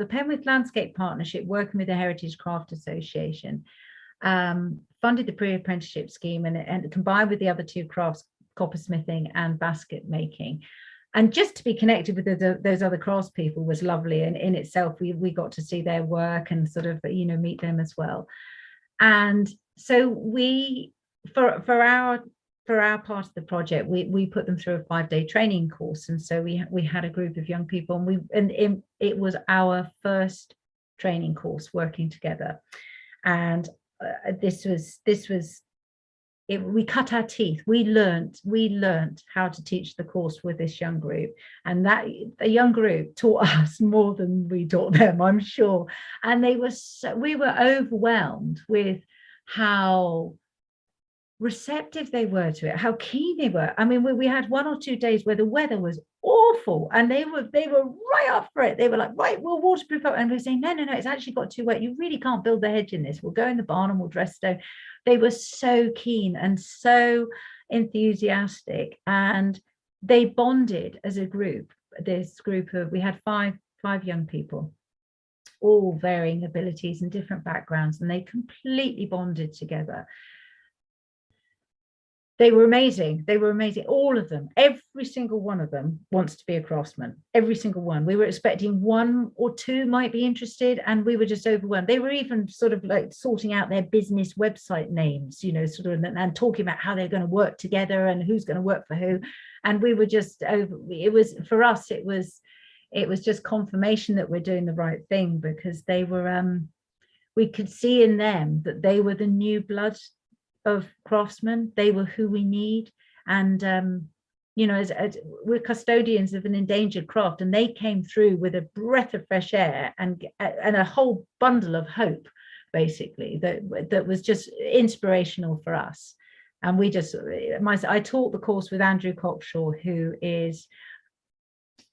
the Penwith Landscape Partnership, working with the Heritage Craft Association, funded the pre-apprenticeship scheme, and combined with the other two crafts, coppersmithing and basket making. And just to be connected with those other craftspeople was lovely, and in itself we got to see their work and sort of, you know, meet them as well. And so we, for our part of the project, we put them through a 5-day training course. And so we had a group of young people, and it was our first training course working together. And we cut our teeth. We learned how to teach the course with this young group, and that a young group taught us more than we taught them, I'm sure. And we were overwhelmed with how receptive they were to it, how keen they were. I mean, we had 1 or 2 days where the weather was awful, and they were right up for it. They were like, right, we'll waterproof it. And we're saying, no, it's actually got too wet. You really can't build the hedge in this. We'll go in the barn and we'll dress stone. They were so keen and so enthusiastic, and they bonded as a group. This group we had five young people, all varying abilities and different backgrounds, and they completely bonded together. They were amazing. All of them, every single one of them wants to be a craftsman. Every single one. We were expecting 1 or 2 might be interested, and we were just overwhelmed. They were even sort of like sorting out their business website names, you know, sort of, and talking about how they're going to work together and who's going to work for who. And we were just over. It was, for us, it was just confirmation that we're doing the right thing, because they were. We could see in them that they were the new blood of craftsmen. They were who we need. And you know, as we're custodians of an endangered craft, and they came through with a breath of fresh air and a whole bundle of hope, basically, that was just inspirational for us. And I taught the course with Andrew Cockshaw, who is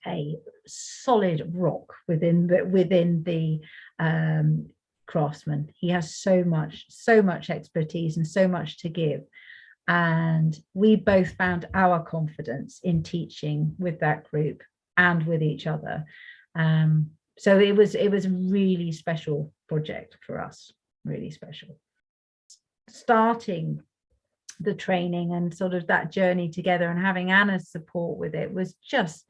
a solid rock within the craftsman. He has so much expertise and so much to give, and we both found our confidence in teaching with that group and with each other. So it was a really special project for us, really special. Starting the training and sort of that journey together, and having Anna's support with it was just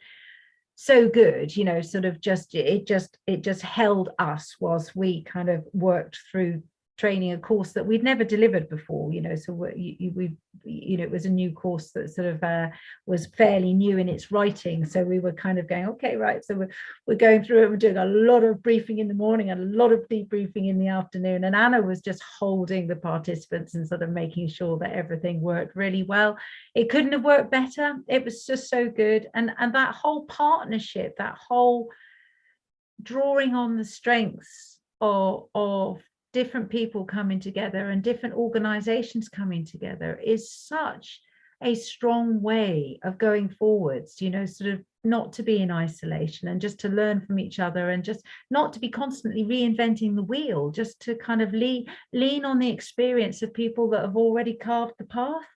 so good, you know, sort of it just held us whilst we kind of worked through training a course that we'd never delivered before, you know. So it was a new course that sort of was fairly new in its writing. So we were kind of going, okay, right, so we're going through it. We're doing a lot of briefing in the morning and a lot of debriefing in the afternoon, and Anna was just holding the participants and sort of making sure that everything worked really well. It couldn't have worked better. It was just so good. And that whole partnership, that whole drawing on the strengths of different people coming together and different organizations coming together is such a strong way of going forwards, you know, sort of not to be in isolation and just to learn from each other, and just not to be constantly reinventing the wheel, just to kind of lean on the experience of people that have already carved the path.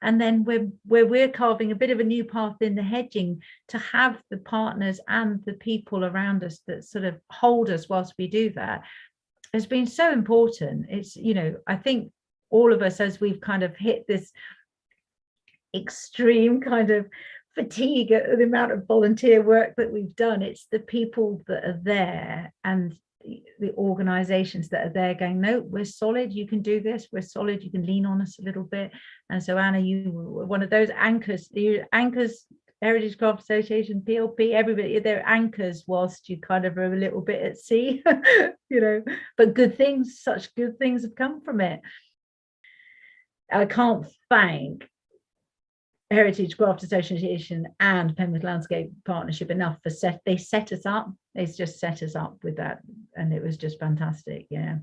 And then we're carving a bit of a new path in the hedging, to have the partners and the people around us that sort of hold us whilst we do that has been so important. It's, you know, I think all of us, as we've kind of hit this extreme kind of fatigue at the amount of volunteer work that we've done, it's the people that are there and the organizations that are there going, no, we're solid, you can do this, we're solid, you can lean on us a little bit. And so Anna, you were one of those anchors, Heritage Craft Association, PLP, everybody, they're anchors whilst you kind of are a little bit at sea, you know, but such good things have come from it. I can't thank Heritage Craft Association and Penwith Landscape Partnership enough for they set us up. They just set us up with that, and it was just fantastic. Yeah.